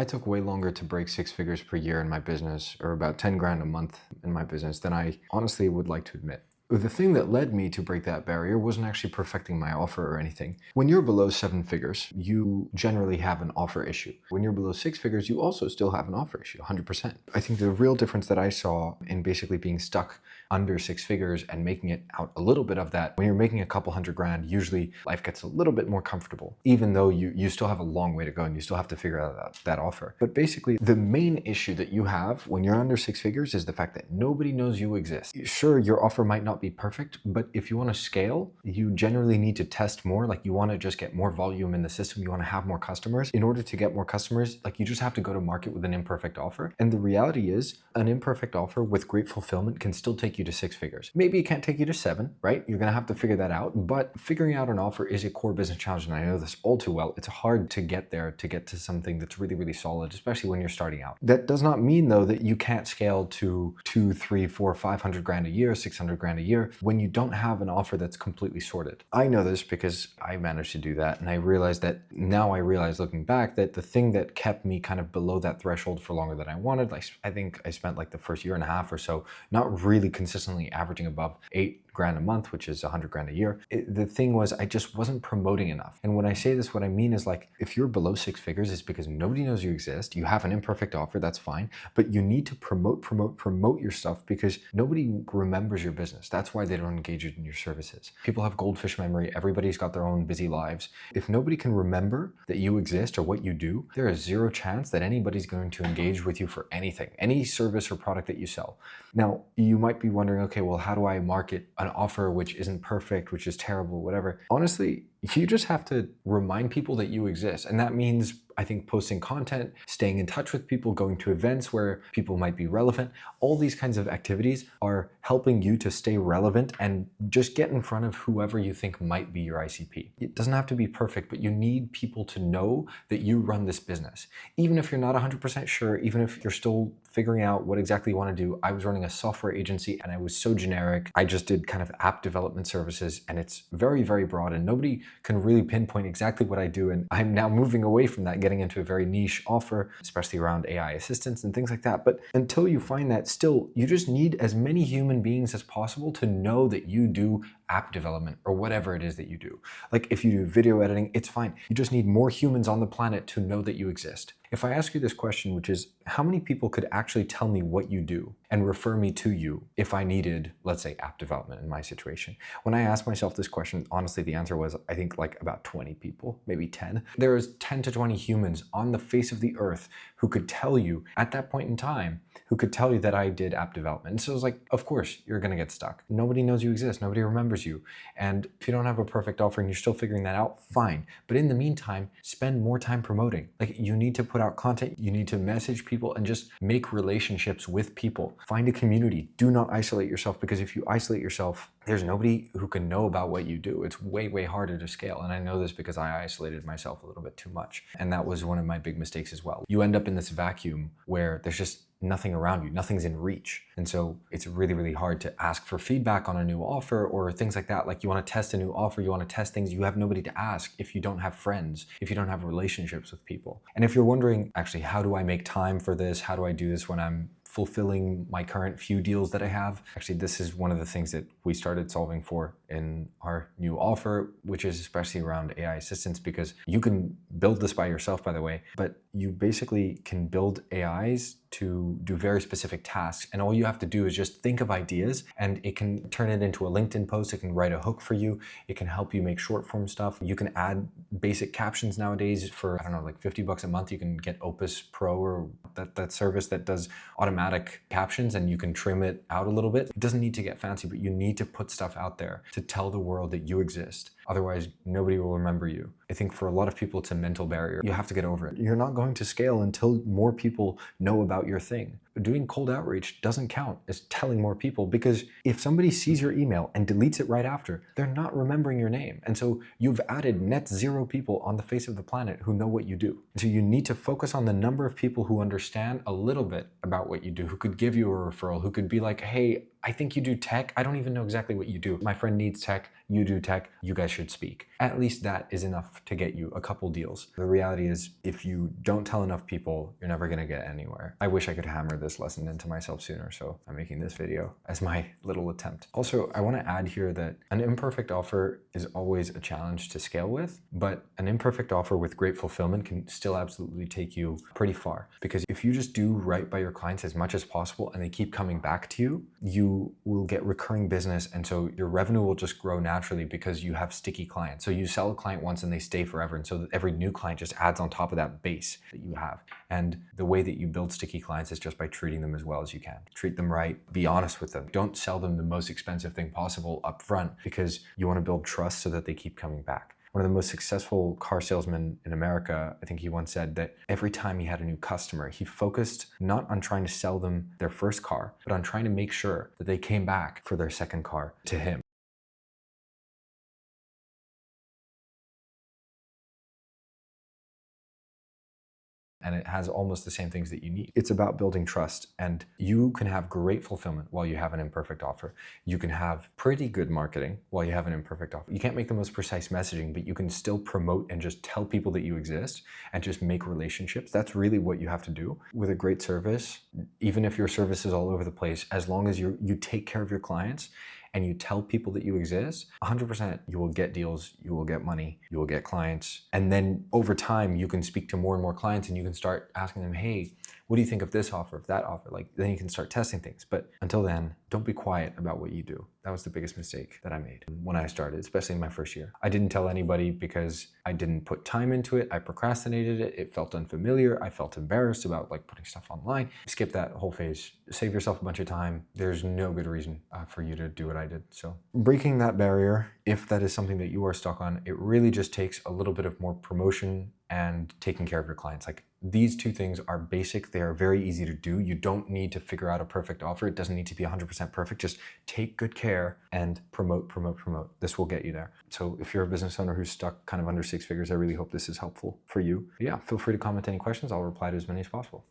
I took way longer to break six figures per year in my business, or about 10 grand a month in my business, than I honestly would like to admit. The thing that led me to break that barrier wasn't actually perfecting my offer or anything. When you're below seven figures, you generally have an offer issue. When you're below six figures, you also still have an offer issue, 100%. I think the real difference that I saw in basically being stuck under six figures and making it out a little bit of that, when you're making a couple hundred grand, usually life gets a little bit more comfortable, even though you still have a long way to go and you still have to figure out that offer. But basically, the main issue that you have when you're under six figures is the fact that nobody knows you exist. Sure, your offer might not be perfect, but if you want to scale, you generally need to test more. Like, you want to just get more volume in the system. You want to have more customers. In order to get more customers, like, you just have to go to market with an imperfect offer. And the reality is, an imperfect offer with great fulfillment can still take you to six figures. Maybe it can't take you to seven, right? You're going to have to figure that out. But figuring out an offer is a core business challenge. And I know this all too well. It's hard to get there, to get to something that's really, really solid, especially when you're starting out. That does not mean, though, that you can't scale to 2, 3, 4, 500 grand a year, 600 grand a year, when you don't have an offer that's completely sorted. I know this because I managed to do that. And I realized that now, I realize looking back, that the thing that kept me kind of below that threshold for longer than I wanted, like, I think I spent like the first year and a half or so not really consistently averaging above 8 grand a month, which is 100 grand a year. The thing was, I just wasn't promoting enough. And when I say this, what I mean is, like, if you're below six figures, it's because nobody knows you exist. You have an imperfect offer, that's fine, but you need to promote your stuff, because nobody remembers your business. That's why they don't engage in your services. People have goldfish memory. Everybody's got their own busy lives. If nobody can remember that you exist or what you do, there is zero chance that anybody's going to engage with you for anything, any service or product that you sell. Now, you might be wondering, okay, well, how do I market an offer which isn't perfect, which is terrible, whatever? Honestly, you just have to remind people that you exist. And that means, I think, posting content, staying in touch with people, going to events where people might be relevant. All these kinds of activities are helping you to stay relevant and just get in front of whoever you think might be your ICP. It doesn't have to be perfect, but you need people to know that you run this business. Even if you're not 100% sure, even if you're still figuring out what exactly you want to do. I was running a software agency and I was so generic. I just did kind of app development services, and it's very, very broad, and nobody can really pinpoint exactly what I do. And I'm now moving away from that, getting into a very niche offer, especially around AI assistants and things like that. But until you find that, still, you just need as many human beings as possible to know that you do app development or whatever it is that you do. Like, if you do video editing, it's fine. You just need more humans on the planet to know that you exist. If I ask you this question, which is, how many people could actually tell me what you do and refer me to you if I needed, let's say, app development in my situation? When I asked myself this question, honestly, the answer was, I think, like about 20 people, maybe 10. There is 10 to 20 humans on the face of the earth who could tell you at that point in time, who could tell you that I did app development. And so it's like, of course, you're gonna get stuck. Nobody knows you exist. Nobody remembers you. And if you don't have a perfect offer and you're still figuring that out, fine. But in the meantime, spend more time promoting. Like, you need to put out content, you need to message people and just make relationships with people. Find a community. Do not isolate yourself, because if you isolate yourself, there's nobody who can know about what you do. It's way, way harder to scale. And I know this because I isolated myself a little bit too much. And that was one of my big mistakes as well. You end up in this vacuum where there's just nothing around you, nothing's in reach. And so it's really, really hard to ask for feedback on a new offer or things like that. Like, you want to test a new offer, you want to test things, you have nobody to ask if you don't have friends, if you don't have relationships with people. And if you're wondering, actually, how do I make time for this? How do I do this when I'm fulfilling my current few deals that I have? Actually, this is one of the things that we started solving for in our new offer, which is especially around AI assistants, because you can build this by yourself, by the way, but you basically can build AIs to do very specific tasks. And all you have to do is just think of ideas, and it can turn it into a LinkedIn post. It can write a hook for you. It can help you make short form stuff. You can add basic captions nowadays for, I don't know, like $50 a month. You can get Opus Pro, or that service that does automatic captions, and you can trim it out a little bit. It doesn't need to get fancy, but you need to put stuff out there to tell the world that you exist. Otherwise, nobody will remember you. I think for a lot of people, it's a mental barrier. You have to get over it. You're not going to scale until more people know about your thing. Doing cold outreach doesn't count as telling more people, because if somebody sees your email and deletes it right after, they're not remembering your name. And so you've added net zero people on the face of the planet who know what you do. And so you need to focus on the number of people who understand a little bit about what you do, who could give you a referral, who could be like, hey, I think you do tech. I don't even know exactly what you do. My friend needs tech, you do tech, you guys should speak. At least that is enough to get you a couple deals. The reality is, if you don't tell enough people, you're never gonna get anywhere. I wish I could hammer this lesson into myself sooner, so I'm making this video as my little attempt. Also, I wanna add here that an imperfect offer is always a challenge to scale with, but an imperfect offer with great fulfillment can still absolutely take you pretty far. Because if you just do right by your clients as much as possible and they keep coming back to you, you will get recurring business, and so your revenue will just grow naturally because you have sticky clients. So you sell a client once and they stay forever, and so every new client just adds on top of that base that you have. And the way that you build sticky clients is just by treating them as well as you can. Treat them right, be honest with them. Don't sell them the most expensive thing possible up front, because you want to build trust so that they keep coming back. One of the most successful car salesmen in America, I think he once said that every time he had a new customer, he focused not on trying to sell them their first car, but on trying to make sure that they came back for their second car to him. And it has almost the same things that you need. It's about building trust, and you can have great fulfillment while you have an imperfect offer. You can have pretty good marketing while you have an imperfect offer. You can't make the most precise messaging, but you can still promote and just tell people that you exist and just make relationships. That's really what you have to do with a great service. Even if your service is all over the place, as long as you take care of your clients and you tell people that you exist, 100% you will get deals, you will get money, you will get clients. And then over time, you can speak to more and more clients and you can start asking them, hey, what do you think of this offer, of that offer? Like, then you can start testing things. But until then, don't be quiet about what you do. That was the biggest mistake that I made when I started, especially in my first year. I didn't tell anybody because I didn't put time into it. I procrastinated it. It felt unfamiliar. I felt embarrassed about like putting stuff online. Skip that whole phase. Save yourself a bunch of time. There's no good reason for you to do what I did. So breaking that barrier, if that is something that you are stuck on, it really just takes a little bit of more promotion and taking care of your clients. Like, these two things are basic. They are very easy to do. You don't need to figure out a perfect offer. It doesn't need to be 100% perfect. Just take good care and promote, promote, promote. This will get you there. So if you're a business owner who's stuck kind of under 6 figures, I really hope this is helpful for you. Yeah, feel free to comment any questions. I'll reply to as many as possible.